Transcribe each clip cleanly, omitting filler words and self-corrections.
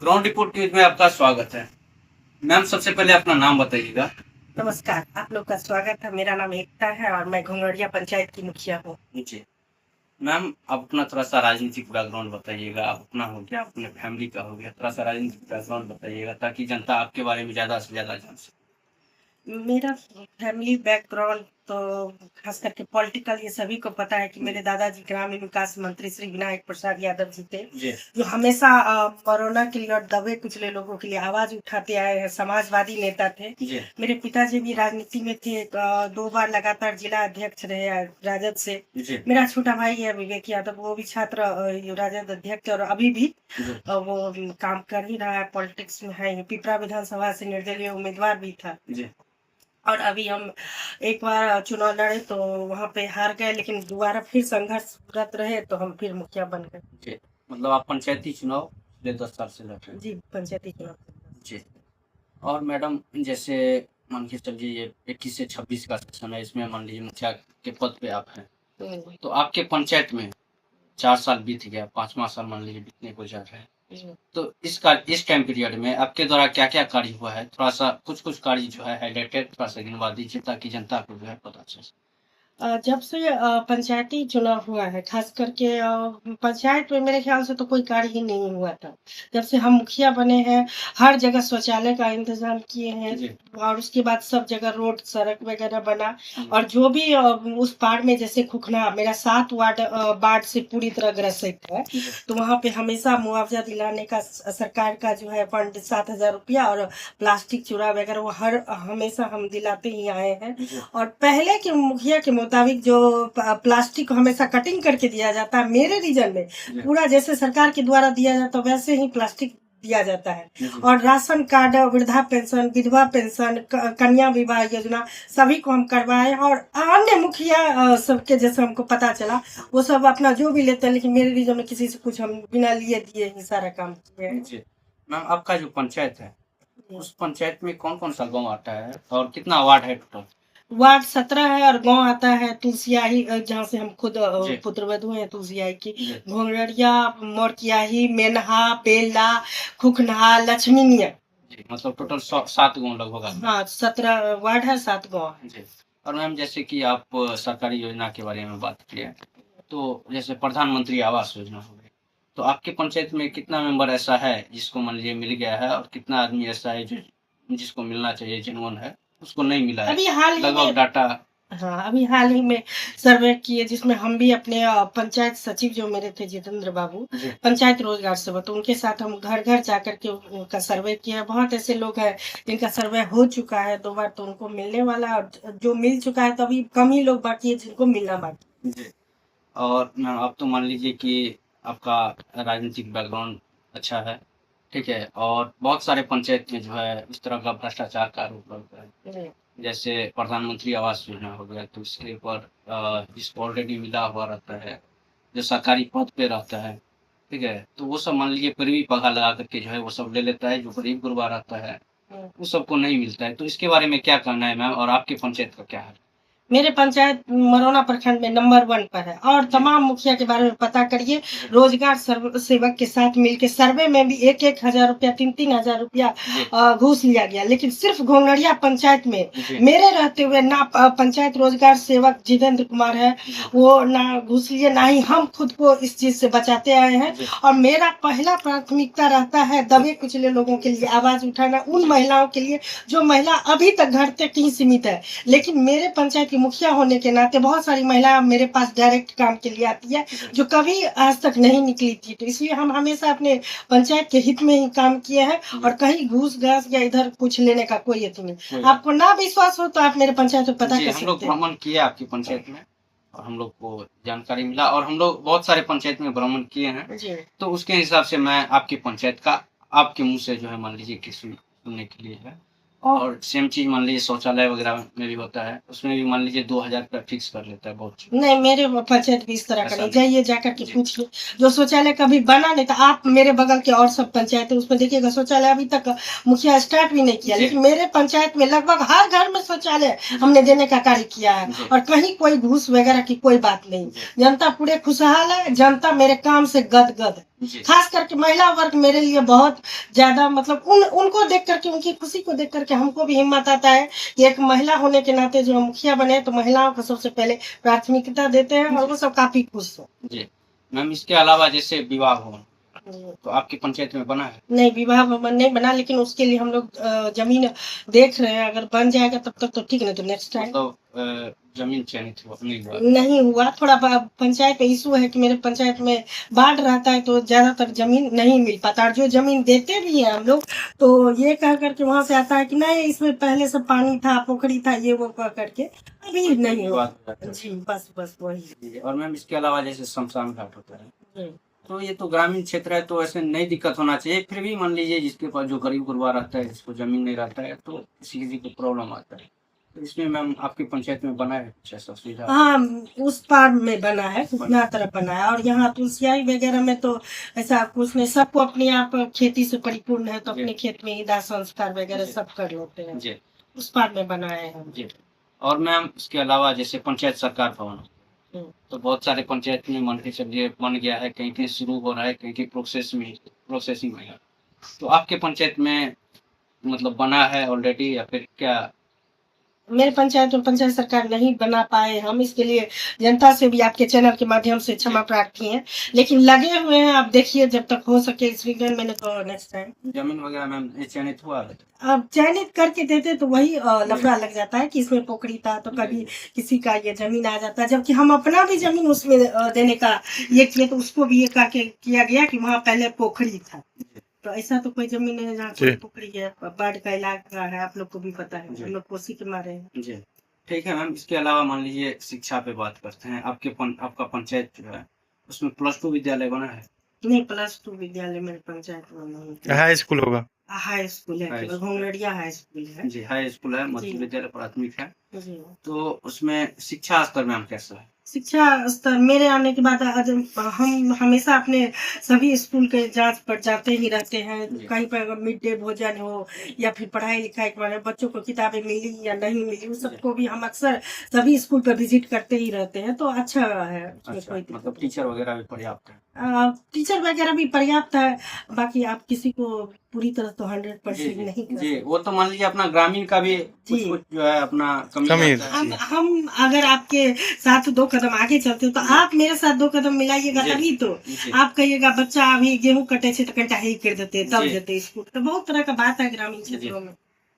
Ground report news में आपका स्वागत है। मैम, सबसे पहले अपना नाम बताइएगा। नमस्कार, आप लोग का स्वागत है। मेरा नाम एकता है और मैं घोंगड़िया पंचायत की मुखिया हूँ। जी मैम, आप अपना थोड़ा सा राजनीतिक बैकग्राउंड बताइएगा। आप अपना हो गया, अपने फैमिली का हो गया, थोड़ा सा राजनीतिक बैकग्राउंड बताइएगा ताकि जनता आपके बारे में ज्यादा से ज्यादा जान सके। मेरा फैमिली बैकग्राउंड तो खास करके पॉलिटिकल ये सभी को पता है कि मेरे दादाजी ग्रामीण विकास मंत्री श्री विनायक प्रसाद यादव जी थे, जी जो हमेशा कोरोना के लिए और दबे कुचले लोगों के लिए आवाज उठाते आए हैं। समाजवादी नेता थे। जी मेरे पिताजी भी राजनीति में थे, 2 बार लगातार जिला अध्यक्ष रहे राजद से। जी मेरा छोटा भाई है विवेक यादव, वो भी छात्र राजद अध्यक्ष और अभी भी जी वो काम कर ही रहा है, पॉलिटिक्स में है। पिपरा विधानसभा से निर्दलीय उम्मीदवार भी था जी और अभी हम एक बार चुनाव लड़े तो वहां पे हार गए, लेकिन दोबारा फिर संघर्षरत रहे तो हम फिर मुखिया बन गए। जी मतलब आप पंचायती चुनाव पिछले 10 साल से लड़ रहे हैं। जी, पंचायती चुनाव। जी। और मैडम, जैसे मान के चलिए ये 21 से 26 का सेशन है, इसमें मान लीजिए मुखिया के पद पे आप हैं, तो आपके पंचायत में 4 साल बीत गया, 5वां साल मान लीजिए बीतने को जा रहा है। तो इस टाइम पीरियड में आपके द्वारा क्या क्या कार्य हुआ है, थोड़ा सा कुछ कार्य जो है हाईलाइटेड थोड़ा सा गिनवा दीजिए ताकि जनता को जो है पता चल सके। जब से पंचायती चुनाव हुआ है, खास करके पंचायत में मेरे ख्याल से तो कोई कार्य ही नहीं हुआ था। जब से हम मुखिया बने हैं, हर जगह शौचालय का इंतजाम किए हैं जी और उसके बाद सब जगह रोड सड़क वगैरह बना। जी और जो भी उस पार में जैसे खुखना मेरा 7 वार्ड बाढ़ से पूरी तरह ग्रसित है, जी तो वहाँ पे हमेशा मुआवजा दिलाने का सरकार का जो है फंड 7,000 रुपया और प्लास्टिक चूड़ा वगैरह वो हर हमेशा हम दिलाते ही आए हैं। जी और पहले के मुखिया के मुताबिक जो प्लास्टिक को हमेशा कटिंग करके दिया जाता है, मेरे रीजन में जी पूरा जैसे सरकार के द्वारा दिया जाता है वैसे ही प्लास्टिक दिया जाता है। जी और राशन कार्ड, वृद्धा पेंशन, विधवा पेंशन, कन्या विवाह योजना सभी को हम करवाए। और अन्य मुखिया सबके जैसे हमको पता चला वो सब अपना जो भी लेते हैं, लेकिन मेरे रीजन में किसी से कुछ हम बिना लिए दिए ही सारा काम किए हैं। जी मैम, आपका जो पंचायत है उस पंचायत में कौन कौन सा गांव आता है और कितना वार्ड है टोटल? वार्ड 17 है और गांव आता है तुलसियाही, जहाँ से हम खुद जी पुत्रवधु हैं तुलसियाही की। जी घोंगड़िया, मोरकियाही, मेनहा, बेला, खुखनहा, लक्ष्मीनिया। जी मतलब टोटल 7 गांव लगभग आता है। हाँ, 17 वार्ड है, 7 गांव है। जी। और मैम, जैसे कि आप सरकारी योजना के बारे में बात किए, तो जैसे प्रधानमंत्री आवास योजना हो गई, तो आपके पंचायत में कितना मेंबर ऐसा है जिसको मान लीजिए मिल गया है और कितना आदमी ऐसा है जो जिसको मिलना चाहिए जेन्युइन है उसको नहीं मिला है? अभी हाल ही लगभग में डाटा। हाँ, अभी हाल ही में सर्वे किए जिसमें हम भी अपने पंचायत सचिव जो मेरे थे जितेंद्र बाबू, जी पंचायत रोजगार सेवक, तो उनके साथ हम घर घर जाकर के उनका सर्वे किया। बहुत ऐसे लोग हैं जिनका सर्वे हो चुका है 2 बार, तो उनको मिलने वाला है, और जो मिल चुका है तो अभी कम ही लोग बाकी है जिनको मिलना बाकी। जी। और मैम, आप तो मान लीजिए कि आपका राजनीतिक बैकग्राउंड अच्छा है, ठीक है, और बहुत सारे पंचायत में जो है इस तरह का भ्रष्टाचार का आरोप लगता है। जी। जैसे प्रधानमंत्री आवास योजना हो गया, तो इसके ऊपर जिसको ऑलरेडी मिला हुआ रहता है, जो सरकारी पद पे रहता है, ठीक है, तो वो सब मान लीजिए फिर भी पगार लगा करके जो है वो सब ले लेता है, जो गरीब गुरबा रहता है उस सबको नहीं मिलता है। तो इसके बारे में क्या कहना है मैम, और आपके पंचायत का क्या है? मेरे पंचायत मरौना प्रखंड में नंबर 1 पर है और तमाम मुखिया के बारे में पता करिए। रोजगार सेवक के साथ मिलकर सर्वे में भी 1-1 हजार रुपया, 3-3 हजार रुपया जी घूस लिया गया, लेकिन सिर्फ घोंगड़िया पंचायत में जी मेरे रहते हुए ना पंचायत रोजगार सेवक जितेंद्र कुमार है, जी वो ना घूस लिए, ना ही हम खुद को इस चीज से बचाते आए हैं। जी और मेरा पहला प्राथमिकता रहता है दबे कुचले लोगों के लिए आवाज उठाना, उन महिलाओं के लिए जो महिला अभी तक घर तक ही सीमित है। लेकिन मेरे पंचायत की मुखिया होने के नाते बहुत सारी महिलाएं मेरे पास डायरेक्ट काम के लिए आती है, जो कभी आज तक नहीं निकली थी। तो इसलिए हम हमेशा अपने पंचायत के हित में ही काम किए हैं और कहीं घूस घास या इधर कुछ लेने का कोई यत्न नहीं। आपको ना विश्वास हो तो आप मेरे पंचायत में पता जी कर हम लोग सकते हैं। भ्रमण किए आपकी पंचायत में और हम लोग को जानकारी मिला, और हम लोग बहुत सारे पंचायत में भ्रमण किए हैं, जी। तो उसके हिसाब से मैं आपकी पंचायत का आपके मुंह से जो है मान लीजिए कि सुनने के लिए है। और सेम चीज मान लीजिए शौचालय वगैरह में भी होता है, उसमें भी मान लीजिए 2,000 रुपया फिक्स कर लेता है बहुत। नहीं, मेरे पंचायत भी इस तरह का ऐसा नहीं। नहीं। जाइए जाकर के जी पूछिए, जो शौचालय कभी बना नहीं था। आप मेरे बगल के और सब पंचायत है उसमें देखिएगा, शौचालय अभी तक मुखिया स्टार्ट भी नहीं किया, जी लेकिन मेरे पंचायत में लगभग हर घर में शौचालय हमने देने का कार्य किया है जी और कहीं कोई घूस वगैरह की कोई बात नहीं। जी जनता पूरे खुशहाल है, जनता मेरे काम से गदगद है। जी खास करके महिला वर्ग मेरे लिए बहुत ज्यादा मतलब उनको देख करके, उनकी खुशी को देख करके हमको भी हिम्मत आता है कि एक महिला होने के नाते जो हम मुखिया बने तो महिलाओं को सबसे पहले प्राथमिकता देते हैं और वो सब काफी खुश हैं। जी मैम, इसके अलावा जैसे विवाह भवन तो आपकी पंचायत में बना है? नहीं, विवाह भवन नहीं बना, लेकिन उसके लिए हम लोग जमीन देख रहे हैं। अगर बन जाएगा तब तक तो ठीक, नहीं तो नेक्स्ट टाइम। मतलब जमीन चयनित नहीं हुआ? नहीं हुआ, थोड़ा पंचायत में इशू है कि मेरे पंचायत में बाढ़ रहता है तो ज्यादातर जमीन नहीं मिल पाता, और जो जमीन देते भी हैं हम लोग तो ये कह करके वहां से आता है कि नहीं इसमें पहले से पानी था, पोखरी था, ये वो कह करके अभी नहीं हुआ। जी बस वही। जी, और मैम इसके अलावा जैसे शमशान घाट होता है जी। तो ये तो ग्रामीण क्षेत्र है तो ऐसे नहीं दिक्कत होना चाहिए, फिर भी मान लीजिए जिसके पास जो गरीब गुरबा रहता है, जिसको जमीन नहीं रहता है तो किसी को प्रॉब्लम आता है, तो इसमें मैम आपकी पंचायत में बना है कुछ ऐसा सुविधा? हाँ, उस पार में बना है, घुटना तरफ बना है, और यहाँ तुलसियाई वगैरह में तो ऐसा कुछ नहीं, सबको अपने आप खेती से परिपूर्ण है तो अपने खेत में ही दाह संस्कार वगैरह सब कर लेते हैं। जी उस पार में बनाए हैं। जी। और मैम इसके अलावा जैसे पंचायत सरकार भवन तो बहुत सारे पंचायत में मान के चलिए बन गया है, कहीं कहीं शुरू हो रहा है, कहीं कहीं प्रोसेसिंग में है, तो आपके पंचायत में मतलब बना है ऑलरेडी या फिर क्या? मेरे पंचायत में पंचायत सरकार नहीं बना पाए हम, इसके लिए जनता से भी आपके चैनल के माध्यम से क्षमा प्रार्थी हैं, लेकिन लगे हुए हैं। आप देखिए जब तक हो सके इस वीकेंड में, तो नेक्स्ट टाइम। जमीन वगैरह मैम चयनित हुआ है? अब चयनित करके देते तो वही लफड़ा लग जाता है कि इसमें पोखरी था तो कभी किसी का ये जमीन आ जाता है, जबकि हम अपना भी जमीन उसमें देने का ये किए तो उसको भी ये किया गया कि वहाँ पहले पोखरी था। तो ऐसा तो कोई जमीन नहीं है जहाँ कोई पोखरी है। बाढ़ का इलाका है, आप लोग को भी पता है, हम लोग कोसी के मारे हैं। जी ठीक है मैम। इसके अलावा मान लीजिए शिक्षा पे बात करते हैं, आपका पंचायत जो है उसमें +2 विद्यालय बना है? नहीं, +2 विद्यालय मेरे पंचायत में नहीं। हाई स्कूल होगा? हाई स्कूल है, केवल घोंगड़िया हाई स्कूल है। जी हाई स्कूल है, मध्य विद्यालय प्राथमिक है। जी। तो उसमें शिक्षा स्तर मैम कैसा है? शिक्षा स्तर मेरे आने के बाद हम हमेशा अपने सभी स्कूल के जांच पर जाते ही रहते हैं। कहीं पर अगर मिड डे भोजन हो या फिर पढ़ाई लिखाई के बारे में बच्चों को किताबें मिली या नहीं मिली, उस सबको भी हम अक्सर सभी स्कूल पर विजिट करते ही रहते हैं, तो अच्छा है। अच्छा, मतलब टीचर वगैरह भी पर्याप्त है? टीचर वगैरह भी पर्याप्त है। बाकी आप किसी को पूरी तरह तो 100% नहीं कर जी, वो तो मान लीजिए अपना ग्रामीण का भी कुछ जो है अपना कमी रहता है। हम अगर आपके साथ 2 कदम आगे चलते हो तो आप मेरे साथ 2 कदम मिलाइएगा तभी तो। आप कहिएगा बच्चा अभी गेहूं कटे से तो कटा ही कर देते तब देते स्कूल, तो बहुत तरह का बात है ग्रामीण क्षेत्रों में।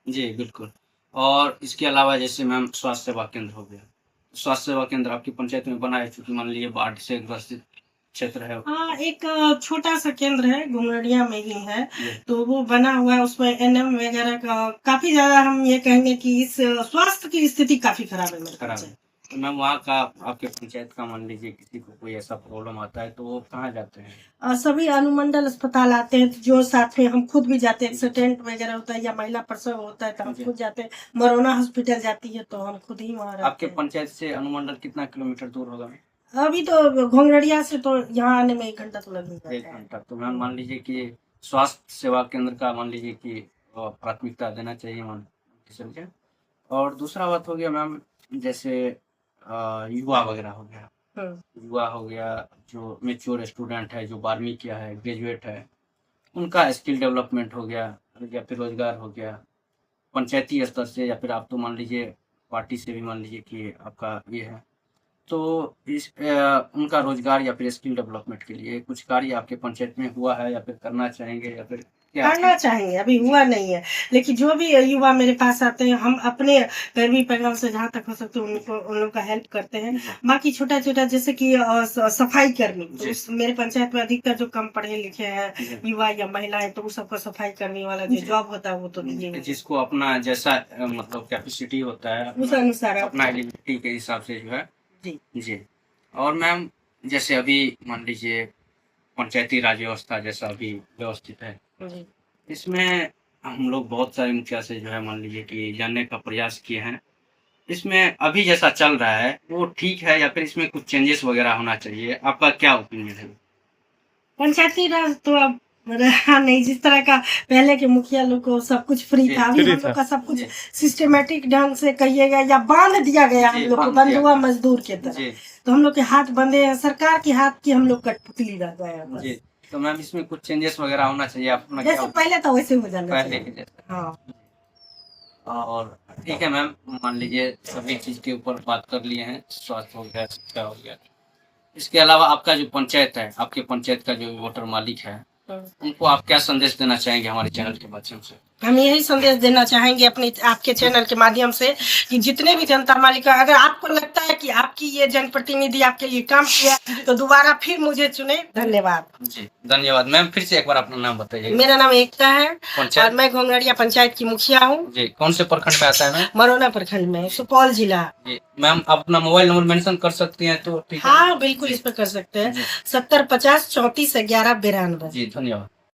जी बिल्कुल। और इसके अलावा जैसे मैम स्वास्थ्य सेवा केंद्र हो गया, स्वास्थ्य सेवा केंद्र आपकी पंचायत में बना है? चूंकि मान लीजिए बाढ़ से ग्रसित क्षेत्र है। हाँ, एक छोटा सा केंद्र है, घुंगड़िया में ही है, तो वो बना हुआ है। उसमें एनएम वगैरह का काफी ज्यादा, हम ये कहेंगे कि इस स्वास्थ्य की स्थिति काफी खराब है मेरे पंचायत। तो मैम वहाँ का आपके पंचायत का मान लीजिए किसी को कोई ऐसा प्रॉब्लम आता है तो वो कहाँ जाते हैं? सभी अनुमंडल अस्पताल आते हैं, जो साथ में हम खुद भी जाते हैं। एक्सीडेंट वगैरह होता है या महिला प्रसव होता है तो हम खुद जाते हैं। मरोना हॉस्पिटल जाती है तो हम खुद ही वहाँ। आपके पंचायत से अनुमंडल कितना किलोमीटर दूर होगा? अभी तो घोंगड़िया से तो यहाँ आने में 1 घंटा तो लगेगा। 1 घंटा। तो मैम मान लीजिए कि स्वास्थ्य सेवा केंद्र का मान लीजिए कि प्राथमिकता देना चाहिए मान लीजिए। और दूसरा बात हो गया मैम जैसे युवा वगैरह हो गया, युवा हो गया जो मेच्योर स्टूडेंट है, जो 12वीं किया है, ग्रेजुएट है, उनका स्किल डेवलपमेंट हो गया या फिर रोजगार हो गया पंचायती स्तर से, या फिर आप तो मान लीजिए पार्टी से भी मान लीजिए कि आपका ये है, तो उनका रोजगार या फिर स्किल डेवलपमेंट के लिए कुछ कार्य आपके पंचायत में हुआ है या फिर करना चाहेंगे या फिर क्या? करना चाहेंगे, अभी हुआ नहीं है, लेकिन जो भी युवा मेरे पास आते हैं हम अपने पैरवी पैगाम से जहाँ तक हो सकते हैं उन लोग का हेल्प करते हैं। बाकी छोटा छोटा जैसे कि सफाई कर्मी, तो मेरे पंचायत में अधिकतर जो कम पढ़े लिखे हैं युवा या महिलाएं, तो उस सबको सफाई करने वाला जो जॉब होता है वो तो दीजिए, जिसको अपना जैसा मतलब कैपेसिटी होता है उस अनुसार अपना एलिजिबिलिटी के हिसाब से जो है। जी। और मैम जैसे अभी मान लीजिए पंचायती राज व्यवस्था जैसा अभी व्यवस्थित है, इसमें हम लोग बहुत सारे मुखिया से जो है मान लीजिए कि जानने का प्रयास किए हैं, इसमें अभी जैसा चल रहा है वो ठीक है या फिर इसमें कुछ चेंजेस वगैरह होना चाहिए? आपका क्या ओपिनियन है? पंचायती राज तो अब रहा नहीं, जिस तरह का पहले के मुखिया लोग को सब कुछ फ्री था, अभी हम लोग का सब कुछ सिस्टमेटिक ढंग से कहिएगा या बांध दिया गया हम लोग को, बंधुआ मजदूर के तरह। तो हम लोग के हाथ बंधे हैं, सरकार के हाथ की हम लोग कठपुतली रह गए हैं। तो मैम इसमें कुछ चेंजेस वगैरह होना चाहिए अपना जैसे क्या पहले था वैसे हो जाना पहले चाहिए। के जैसे। हाँ और ठीक है मैम, मान लीजिए सभी चीज के ऊपर बात कर लिए हैं, स्वास्थ्य हो गया, शिक्षा हो गया। इसके अलावा आपका जो पंचायत है, आपके पंचायत का जो वोटर मालिक है, उनको आप क्या संदेश देना चाहेंगे हमारे चैनल के माध्यम से? हम यही संदेश देना चाहेंगे अपने आपके चैनल के माध्यम से कि जितने भी जनता मालिक हैं, अगर आपको लगता है कि आपकी ये जनप्रतिनिधि आपके लिए काम किया तो दोबारा फिर मुझे चुने। धन्यवाद जी धन्यवाद मैम। फिर से एक बार अपना नाम बताइए। मेरा नाम एकता है और पंचायत मैं घोंगड़िया पंचायत की मुखिया हूँ। जी, कौन से प्रखंड में आता है मैम? मरोना प्रखंड में, सुपौल जिला। जी मैम, आप अपना मोबाइल नंबर मेंशन कर सकती हैं तो ठीक है। हाँ बिल्कुल इस पर कर सकते हैं। 70 50 34 11 92। जी धन्यवाद।